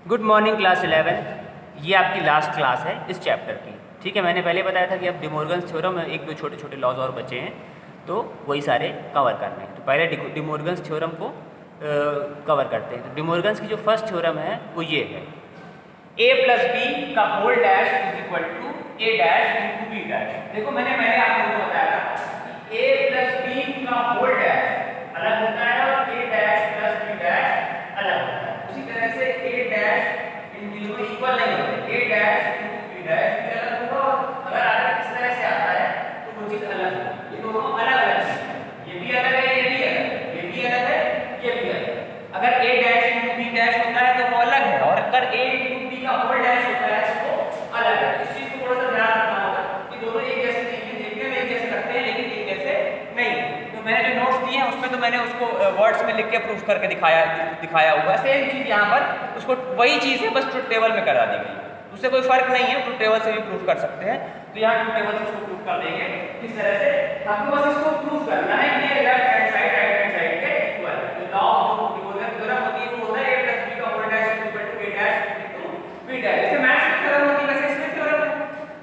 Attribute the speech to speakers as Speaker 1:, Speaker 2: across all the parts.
Speaker 1: Good morning class 11। ये आपकी last class है इस चैप्टर की। ठीक है, मैंने पहले बताया था कि अब डिमोर्गन्स थ्योरम में एक दो छोटे छोटे लॉज और बचे हैं, तो वही सारे कवर करने हैं। तो पहले डिमोर्गन्स थ्योरम को कवर करते हैं। तो डिमोर्गन्स की जो फर्स्ट थ्योरम है वो ये है, a प्लस बी का whole dash is equal to A dash into B dash. देखो मैंने आपको बताया था कि a प्लस बी का होल डैश अलग होता है और a dash plus B dash अलग होता है। उसी तरह से a डैश इन दोनों इक्वल नहीं होते, a dash into B dash भी अलग होगा और अगर इस तरह से आता है तो वो चीज अलग होगी। ये दोनों अलग अलग हैं, ये भी अलग है, ये भी अलग है, ये भी अलग है, ये भी अलग है। अगर a dash into B dash होता है तो वो अलग है, और अगर a इंटू बी का होल डैश होता है तो वो अलग है। इस चीज को थोड़ा सा ध्यान रखना होगा कि दोनों एक जैसे नहीं है, देखने में एक जैसे लगते हैं लेकिन एक जैसे नहीं है। तो मैंने जो नोट्स दिए हैं उसमें तो मैंने उसको वर्ड्स में लिख के प्रूफ करके दिखाया हुआ है। सेम चीज यहाँ पर उसको वही चीज है, बस ट्रुथ टेबल में करा दी गई है, उससे कोई फर्क नहीं है। ट्रुथ टेबल से भी प्रूफ कर सकते हैं, तो यहाँ ट्रुथ टेबल से उसको प्रूफ कर देंगे। इस तरह से आपको बस इसको प्रूफ करना है कि ये left hand side right hand side के इक्वल है। तो लॉ ऑफ डिमोर्गन थ्योरम होती है, वो होता है a प्लस b का whole dash equal to a dash into b dash. जैसे मैथ्स की थ्योरम होती है वैसे इसमें थ्योरम है,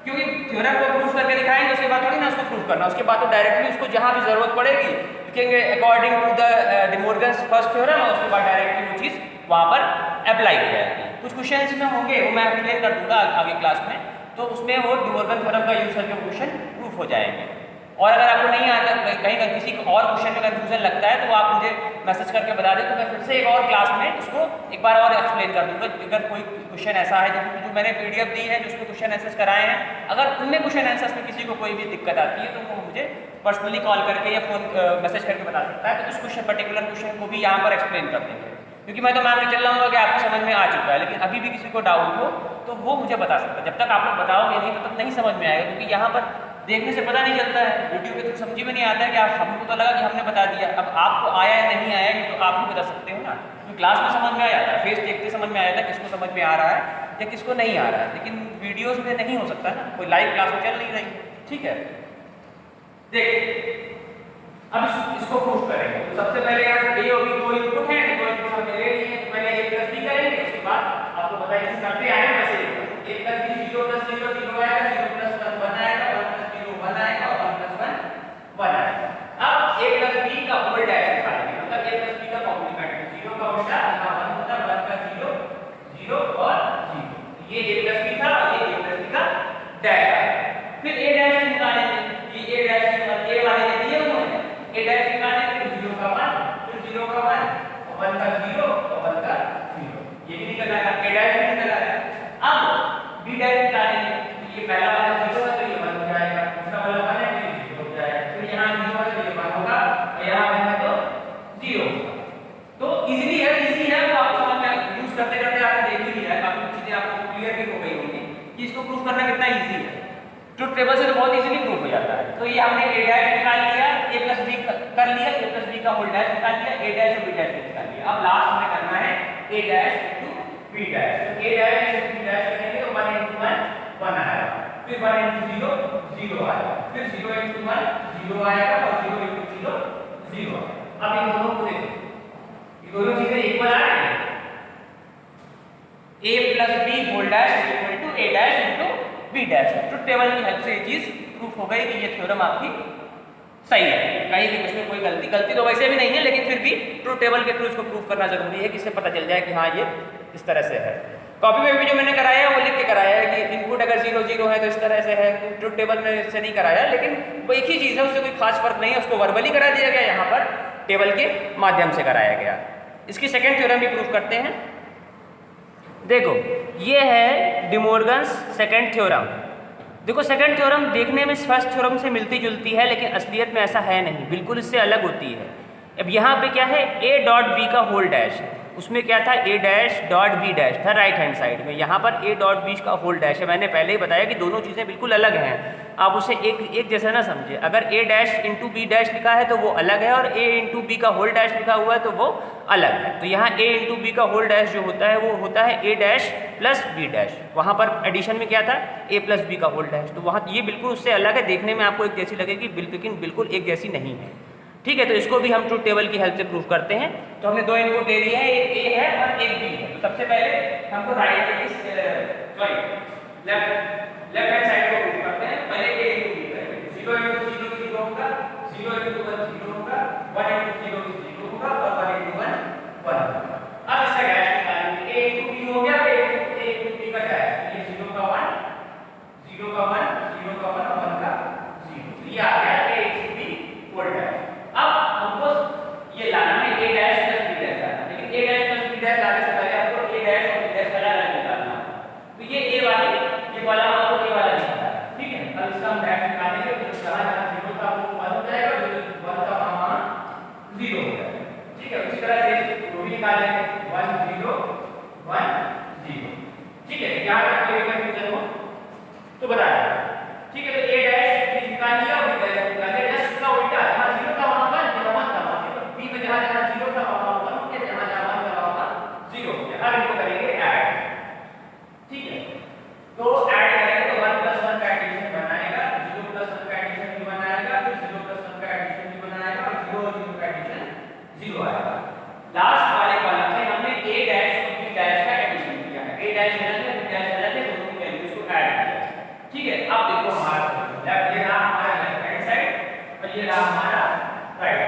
Speaker 1: क्योंकि थ्योरम को प्रूफ करके दिखाएंगे उसके बाद थोड़ी ना उसको प्रूफ करना, उसके बाद तो डायरेक्टली उसको जहां भी जरूरत पड़ेगी लिखेंगे according to the De Morgan's first theorem, और उसके बाद डायरेक्टली वो चीज वहां पर अप्लाई हो जाएगी। कुछ क्वेश्चन इसमें होंगे वो मैं एक्सप्लेन कर दूंगा आगे क्लास में, तो उसमें वो डिमोर्गन थ्योरम का यूज करके क्वेश्चन प्रूफ हो जाएंगे। और अगर आपको नहीं आता, कहीं किसी और क्वेश्चन में कंफ्यूजन लगता है तो आप मुझे मैसेज करके बता दें, तो मैं फिर से एक और क्लास में उसको एक बार और एक्सप्लेन कर दूंगा। अगर कोई क्वेश्चन ऐसा है जो मैंने पीडीएफ दी है जिसमें क्वेश्चन आंसर्स कराए हैं, अगर उनमें क्वेश्चन आंसर्स में किसी को कोई भी दिक्कत आती है तो वो मुझे पर्सनली कॉल करके या फोन मैसेज करके बता सकता है, तो उस क्वेश्चन पर्टिकुलर क्वेश्चन को भी यहाँ पर एक्सप्लेन कर देंगे। क्योंकि मैं तो मान के चल रहा हूँ कि आपको समझ में आ चुका है, लेकिन अभी भी किसी को डाउट हो तो वो मुझे बता सकता है। जब तक आप लोग बताओगे नहीं तो तब नहीं समझ में आएगा, क्योंकि यहाँ पर देखने से पता नहीं चलता है, वीडियो के थ्रू समझ में नहीं आता है कि हमको तो लगा कि हमने बता दिया। अब आपको आया है नहीं आया है तो आप ही बता सकते हो ना, क्योंकि क्लास में समझ में आ जाता है, फेस देखते समझ में आ जाता है किसको समझ में आ रहा है या किसको नहीं आ रहा है, लेकिन वीडियोज़ में नहीं हो सकता ना, कोई लाइव क्लास में चल नहीं रही। ठीक है, देखिए अब इसको प्रूफ करेंगे। तो सबसे पहले यहाँ ए और बी दो इनपुट हैं, दो इनपुट हमने ले लिए हैं, पहले a प्लस b करेंगे, उसके बाद आपको पता है जैसे करते आए वैसे a प्लस b 0 प्लस 0 0 आएगा, 0 प्लस 1 1 आएगा, 1 प्लस 0 1 आएगा और 1 प्लस 1 1 आएगा। अब a प्लस b का होल डैश निकालेंगे, मतलब a प्लस b का कॉम्प्लीमेंट, 0 का उल्टा यहाँ 1 होता है, 1 का 0 0 और 0, ये a प्लस b था और ये a प्लस b का डैश आएगा। फिर a डैश निकालेंगे, ये a डैश a वाले ने दिए हुए हैं, a डैश निकालेंगे, फिर 0 का 1, फिर 0 का 1 और 1 का 0 और 1 का 0, ये भी निकल आएगा, a डैश भी निकल आएगा। अब b डैश निकालेंगे, तो ये पहला वाला 0 है तो ये 1 हो जाएगा, दूसरा वाला 1 है तो ये 0 हो जाएगा, फिर यहाँ 0 है तो ये 1 होगा और यहाँ 1 है तो 0 होगा। तो इजीली है, इजी है, तो आपको समझ में यूज करते करते आपने देख ही लिया है, काफी चीजें आपको क्लियर भी हो गई होंगी कि इसको प्रूफ करना कितना इजी है। ट्रुथ टेबल से तो बहुत इजीली प्रूफ हो जाता है। तो ये हमने a डैश निकाल लिया, a प्लस b कर लिया, a प्लस b का होल डैश निकाल लिया, a डैश और b डैश निकाल लिया। अब लास्ट में करना है a dash into b dash. तो a dash into b dash करेंगे तो 1 इनटू 1 1 आएगा, फिर 1 इनटू 0 0 आएगा, फिर 0 इनटू 1 0 आएगा और 0 इनटू 0 0 आएगा। अब इन दोनों को देखो, ये दोनों चीजें इक्वल आ रही हैं, a plus b whole dash equal to a dash into b dash. Truth table की हेल्प से ये चीज प्रूफ हो गई कि ये थ्योरम आपकी सही है, कहीं भी उसमें कोई गलती तो वैसे भी नहीं है, लेकिन फिर भी ट्रुथ टेबल के थ्रू इसको प्रूफ करना जरूरी है कि इससे पता चल जाए कि हाँ ये इस तरह से है। कॉपी में भी जो मैंने कराया है वो लिख के कराया है कि इनपुट अगर 0 0 है तो इस तरह से है, ट्रुथ टेबल में से नहीं कराया, लेकिन वो एक ही चीज़ है, उससे कोई खास फर्क नहीं है, उसको वर्बली करा दिया गया, यहाँ पर टेबल के माध्यम से कराया गया। इसकी सेकेंड थ्योरम भी प्रूफ करते हैं। देखो ये है डिमोर्गन्स सेकेंड थ्योरम। देखो सेकेंड थ्योरम देखने में फर्स्ट थ्योरम से मिलती जुलती है, लेकिन असलियत में ऐसा है नहीं, बिल्कुल इससे अलग होती है। अब यहाँ पे क्या है, a डॉट b का होल डैश है, उसमें क्या था a dash dot b dash था राइट हैंड साइड में, यहाँ पर a डॉट b का होल डैश है। मैंने पहले ही बताया कि दोनों चीज़ें बिल्कुल अलग हैं, आप उसे एक जैसा ना समझे। अगर a dash into b dash लिखा है तो वो अलग है, और a इंटू b का होल डैश लिखा हुआ है तो वो अलग है। तो यहाँ a इंटू b का होल डैश जो होता है वो होता है a dash plus b dash, वहाँ पर एडिशन में क्या था a प्लस b का होल डैश, तो वहाँ ये बिल्कुल उससे अलग है, देखने में आपको एक जैसी लगेगी लेकिन बिल्कुल एक जैसी नहीं है। ठीक है, तो इसको भी हम ट्रूथ टेबल की हेल्प से प्रूफ करते हैं। तो हमने दो इनपुट दे दिए हैं, एक ए है और एक बी है। तो सबसे पहले हमको राइट लेफ्ट हैंड साइड को प्रूफ करते हैं। पहले ए इनटू बी करेंगे। 0 इनटू 0 0 होगा, 0 इनटू 1 0 होगा, 1 इनटू 0 0 होगा और 1 इनटू 1 1 होगा। अब इसका डैश निकालेंगे। ए इनटू बी हो गया, ए इनटू बी का डैश, ये 0 का 1 0 का 1 0 का 1 1 का 0, ये आ गया A into B whole dash. अब हमको ये लाना है a dash plus b dash लाना, लेकिन a dash plus b dash लाने से पहले हमको a डैश और b डैश का अलग निकालना है। तो ये a वाली ये वाला हमको a वाला निकालना है, ठीक है। अब इसका हम डैश निकालेंगे, तो जहां जहां 0 था वो 1 हो जाएगा, जो 1 था वहां 0 हो जाएगा, ठीक है। उसी तरह से वो भी निकालेंगे 1 0 1 0, ठीक है। यहां तक कोई कंफ्यूजन हो तो बताया, ठीक है। तो a डैश भी निकाल लिया और b डैश निकाल लिया, जस्ट इसका उल्टा, जहां 0 था वहां 1, जहां 1 था वहां b में जहां 0 था वहां 1 हो गया, जहां 1 था वहां 0 हो गया। अब इनको करेंगे ऐड, ठीक है। तो ऐड करेंगे तो 1 + 1 का एडिशन बनाएगा, 0 + 1 का एडिशन भी बनाएगा, फिर 0 + 1 का एडिशन भी बनाएगा और 0 और 0 का एडिशन 0 आएगा। लास्ट वाले कॉलम में हमने a डैश और b डैश का एडिशन किया है। a डैश अलग है, b डैश अलग है, दोनों की वैल्यूज को ऐड किया, ठीक है। अब देखो हमारा लेफ्ट, ये रहा हमारा लेफ्ट हैंड साइड और ये रहा हमारा right.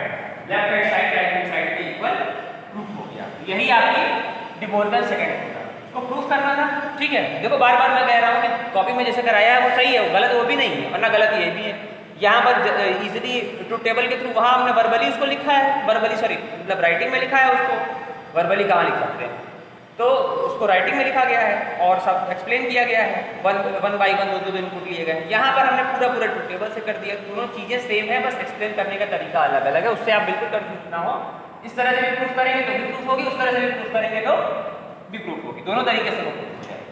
Speaker 1: Left hand side right hand side के इक्वल प्रूफ हो गया। यही आपकी डिमोर्गन सेकंड था, इसको प्रूफ करना था, ठीक है। देखो बार बार मैं कह रहा हूं कि कॉपी में जैसे कराया है वो सही है, वो गलत वो भी नहीं है, वरना गलत ये भी है। यहाँ पर इजीली ट्रूथ टेबल के थ्रू वहां हमने वर्बली उसको लिखा है, वर्बली सॉरी मतलब राइटिंग में लिखा है उसको, वर्बली कहाँ लिख सकते हैं, तो उसको राइटिंग में लिखा गया है और सब एक्सप्लेन किया गया है, 1 बाई 1 दो इनपुट लिए गए। यहाँ पर हमने पूरा ट्रूथ टेबल से कर दिया, दोनों चीज़ें सेम है, बस एक्सप्लेन करने का तरीका अलग अलग है, उससे आप बिल्कुल कंफ्यूज ना हो। इस तरह से भी प्रूफ करेंगे तो भी प्रूफ होगी, उस तरह से भी प्रूफ करेंगे तो भी प्रूफ होगी, दोनों तरीके से वो प्रूफ हो जाएगी।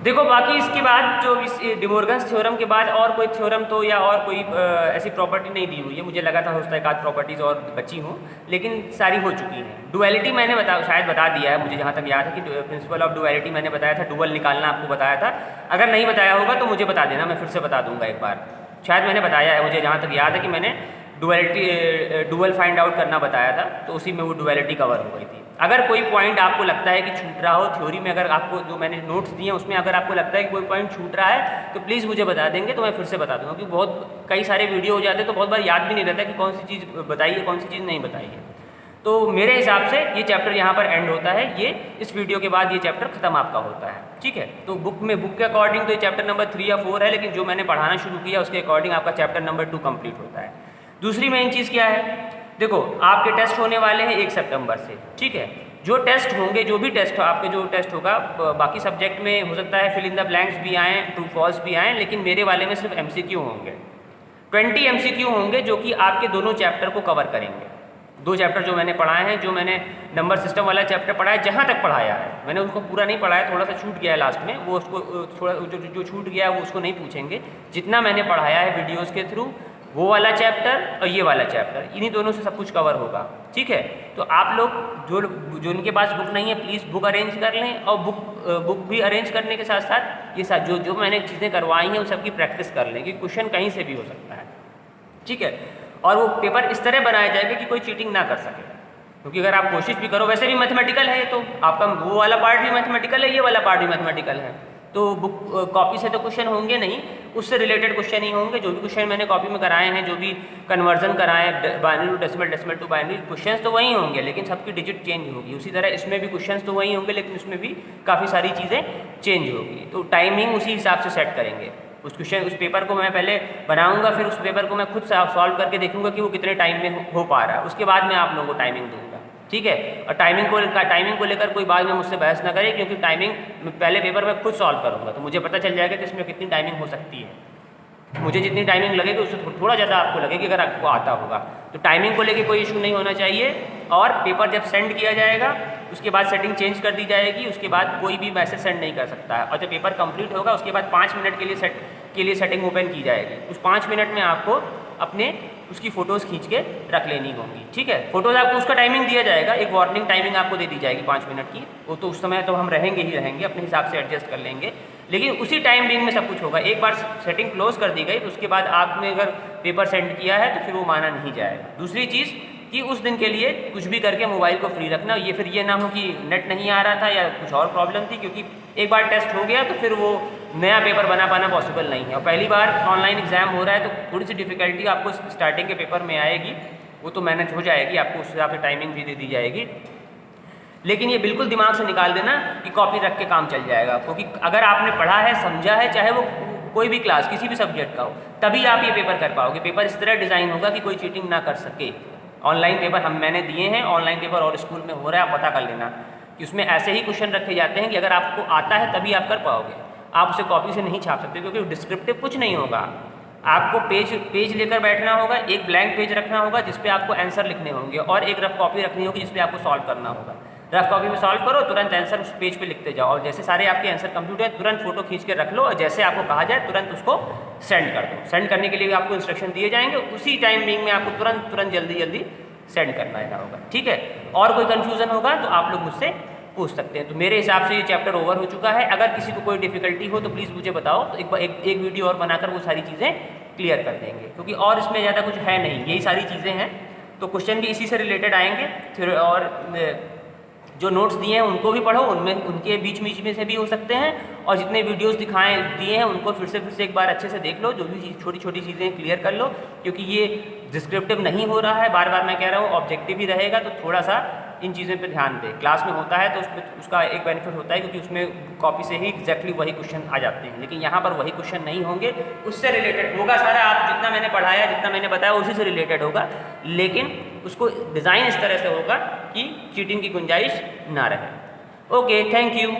Speaker 1: देखो बाकी इसके बाद जो इस डिमोर्गन्स थ्योरम के बाद और कोई थ्योरम तो या और कोई ऐसी प्रॉपर्टी नहीं दी हुई है। मुझे लगा था हो सकता है एक आध प्रॉपर्टीज़ और बची हों, लेकिन सारी हो चुकी हैं। डुअलिटी मैंने शायद बता दिया है, मुझे जहाँ तक याद है कि प्रिंसिपल ऑफ डुअलिटी मैंने बताया था, डुअल निकालना आपको बताया था। अगर नहीं बताया होगा तो मुझे बता देना, मैं फिर से बता दूंगा एक बार। शायद मैंने बताया है, मुझे जहाँ तक याद है कि मैंने डुअल फाइंड आउट करना बताया था, तो उसी में वो डुअलिटी कवर हो गई थी। अगर कोई पॉइंट आपको लगता है कि छूट रहा हो थ्योरी में, अगर आपको जो मैंने नोट्स दिए हैं उसमें अगर आपको लगता है कि कोई पॉइंट छूट रहा है तो प्लीज़ मुझे बता देंगे, तो मैं फिर से बता दूंगा। क्योंकि बहुत कई सारे वीडियो हो जाते हैं तो बहुत बार याद भी नहीं रहता कि कौन सी चीज़ बताई है कौन सी चीज़ नहीं बताई है। तो मेरे हिसाब से ये चैप्टर यहाँ पर एंड होता है, ये इस वीडियो के बाद ये चैप्टर खत्म आपका होता है, ठीक है। तो बुक के अकॉर्डिंग तो ये चैप्टर नंबर 3 या 4 है, लेकिन जो मैंने पढ़ाना शुरू किया उसके अकॉर्डिंग आपका चैप्टर नंबर 2 कंप्लीट होता है। दूसरी मेन चीज़ क्या है, देखो आपके टेस्ट होने वाले हैं 1 सितंबर से, ठीक है। जो टेस्ट होंगे, जो भी टेस्ट आपके जो टेस्ट होगा, बाकी सब्जेक्ट में हो सकता है फिल इन द ब्लैंक्स भी आएँ, ट्रू फॉल्स भी आएँ, लेकिन मेरे वाले में सिर्फ MCQ होंगे। 20 MCQ होंगे जो कि आपके दोनों चैप्टर को कवर करेंगे। 2 चैप्टर जो मैंने पढ़ाए हैं, जो मैंने नंबर सिस्टम वाला चैप्टर पढ़ाया, जहाँ तक पढ़ाया है मैंने उसको पूरा नहीं पढ़ाया, थोड़ा सा छूट गया है लास्ट में, वो उसको थोड़ा जो छूट गया है वो उसको नहीं पूछेंगे। जितना मैंने पढ़ाया है वीडियोज़ के थ्रू, वो वाला चैप्टर और ये वाला चैप्टर, इन्हीं दोनों से सब कुछ कवर होगा, ठीक है। तो आप लोग जो उनके पास बुक नहीं है प्लीज़ बुक अरेंज कर लें, और बुक भी अरेंज करने के साथ साथ ये जो मैंने चीज़ें करवाई हैं उन सबकी प्रैक्टिस कर लें, कि क्वेश्चन कहीं से भी हो सकता है, ठीक है। और वो पेपर इस तरह बनाया जाएगा कि कोई चीटिंग ना कर सके, क्योंकि अगर आप कोशिश भी करो, वैसे भी मैथमेटिकल है तो आपका वो वाला पार्ट भी मैथमेटिकल है, ये वाला पार्ट भी मैथमेटिकल है, तो बुक कॉपी से तो क्वेश्चन होंगे नहीं, उससे रिलेटेड क्वेश्चन ही होंगे। जो भी क्वेश्चन मैंने कॉपी में कराए हैं, जो भी कन्वर्जन कराए binary to decimal, decimal to binary, questions तो वही होंगे, लेकिन सबकी डिजिट चेंज होगी। उसी तरह इसमें भी क्वेश्चंस तो वही होंगे, लेकिन उसमें भी काफ़ी सारी चीज़ें चेंज होगी। तो टाइमिंग उसी हिसाब से सेट करेंगे। उस पेपर को मैं पहले बनाऊंगा, फिर उस पेपर को मैं खुद सॉल्व करके देखूंगा कि वो कितने टाइम में हो पा रहा है, उसके बाद मैं आप लोगों को टाइमिंग दूंगा, ठीक है। और टाइमिंग को लेकर कोई बाद में मुझसे बहस ना करे, क्योंकि टाइमिंग पहले पेपर में खुद सॉल्व करूंगा, तो मुझे पता चल जाएगा कि इसमें कितनी टाइमिंग हो सकती है। मुझे जितनी टाइमिंग लगेगी उससे थोड़ा ज़्यादा आपको लगेगी अगर आपको आता होगा। तो टाइमिंग को लेके कोई इशू नहीं होना चाहिए। और पेपर जब सेंड किया जाएगा उसके बाद सेटिंग चेंज कर दी जाएगी, उसके बाद कोई भी मैसेज सेंड नहीं कर सकता है। और जब पेपर कंप्लीट होगा उसके बाद 5 मिनट के लिए सेटिंग ओपन की जाएगी। उस 5 मिनट में आपको अपने उसकी फ़ोटोज़ खींच के रख लेनी होंगी, ठीक है। फोटोज़ आपको उसका टाइमिंग दिया जाएगा, एक वार्निंग टाइमिंग आपको दे दी जाएगी 5 मिनट की। वो तो उस समय तो हम रहेंगे ही रहेंगे, अपने हिसाब से एडजस्ट कर लेंगे, लेकिन उसी टाइमिंग में सब कुछ होगा। एक बार सेटिंग क्लोज कर दी गई तो उसके बाद आपने अगर पेपर सेंड किया है तो फिर वो माना नहीं जाएगा। दूसरी चीज़ कि उस दिन के लिए कुछ भी करके मोबाइल को फ्री रखना, ये फिर ये ना हो कि नेट नहीं आ रहा था या कुछ और प्रॉब्लम थी, क्योंकि एक बार टेस्ट हो गया तो फिर वो नया पेपर बना पाना पॉसिबल नहीं है। और पहली बार ऑनलाइन एग्ज़ाम हो रहा है तो थोड़ी सी डिफ़िकल्टी आपको स्टार्टिंग के पेपर में आएगी, वो तो मैनेज हो जाएगी, आपको उस हिसाब से टाइमिंग भी दे दी जाएगी। लेकिन ये बिल्कुल दिमाग से निकाल देना कि कॉपी रख के काम चल जाएगा, क्योंकि अगर आपने पढ़ा है, समझा है, चाहे वो कोई भी क्लास किसी भी सब्जेक्ट का हो, तभी आप ये पेपर कर पाओगे। पेपर इस तरह डिज़ाइन होगा कि कोई चीटिंग ना कर सके। ऑनलाइन पेपर मैंने दिए हैं, ऑनलाइन पेपर और स्कूल में हो रहा है, आप पता कर लेना कि उसमें ऐसे ही क्वेश्चन रखे जाते हैं कि अगर आपको आता है तभी आप कर पाओगे, आप उसे कॉपी से नहीं छाप सकते, क्योंकि डिस्क्रिप्टिव कुछ नहीं होगा। आपको पेज लेकर बैठना होगा, एक ब्लैंक पेज रखना होगा जिस पे आपको आंसर लिखने होंगे, और एक रफ कॉपी रखनी होगी जिस पे आपको सॉल्व करना होगा। रफ कॉपी में सॉल्व करो, तुरंत आंसर उस पेज पे लिखते जाओ, और जैसे सारे आपके आंसर कंप्लीट है तुरंत फोटो खींच के रख लो, और जैसे आपको कहा जाए तुरंत उसको सेंड कर दो। सेंड करने के लिए भी आपको इंस्ट्रक्शन दिए जाएंगे, उसी टाइमिंग में आपको तुरंत जल्दी सेंड करना होगा, ठीक है। और कोई कन्फ्यूज़न होगा तो आप लोग मुझसे पूछ सकते हैं। तो मेरे हिसाब से ये चैप्टर ओवर हो चुका है। अगर किसी को कोई डिफ़िकल्टी हो तो प्लीज़ मुझे बताओ, तो एक वीडियो और बनाकर वो सारी चीज़ें क्लियर कर देंगे, क्योंकि और इसमें ज़्यादा कुछ है नहीं, यही सारी चीज़ें हैं। तो क्वेश्चन भी इसी से रिलेटेड आएंगे, फिर और जो नोट्स दिए हैं उनको भी पढ़ो, उनमें उनके बीच में से भी हो सकते हैं, और जितने वीडियोस दिए हैं उनको फिर से एक बार अच्छे से देख लो, जो भी छोटी छोटी चीज़ें क्लियर कर लो, क्योंकि ये डिस्क्रिप्टिव नहीं हो रहा है, बार बार मैं कह रहा हूँ, ऑब्जेक्टिव ही रहेगा। तो थोड़ा सा इन चीज़ों पे ध्यान दें। क्लास में होता है तो उसका एक बेनिफिट होता है, क्योंकि उसमें कॉपी से ही एग्जैक्टली वही क्वेश्चन आ जाते हैं, लेकिन यहाँ पर वही क्वेश्चन नहीं होंगे, उससे रिलेटेड होगा सारा। आप जितना मैंने पढ़ाया, जितना मैंने बताया, उसी से रिलेटेड होगा, लेकिन उसको डिज़ाइन इस तरह से होगा कि चीटिंग की गुंजाइश ना रहे। Okay, thank you.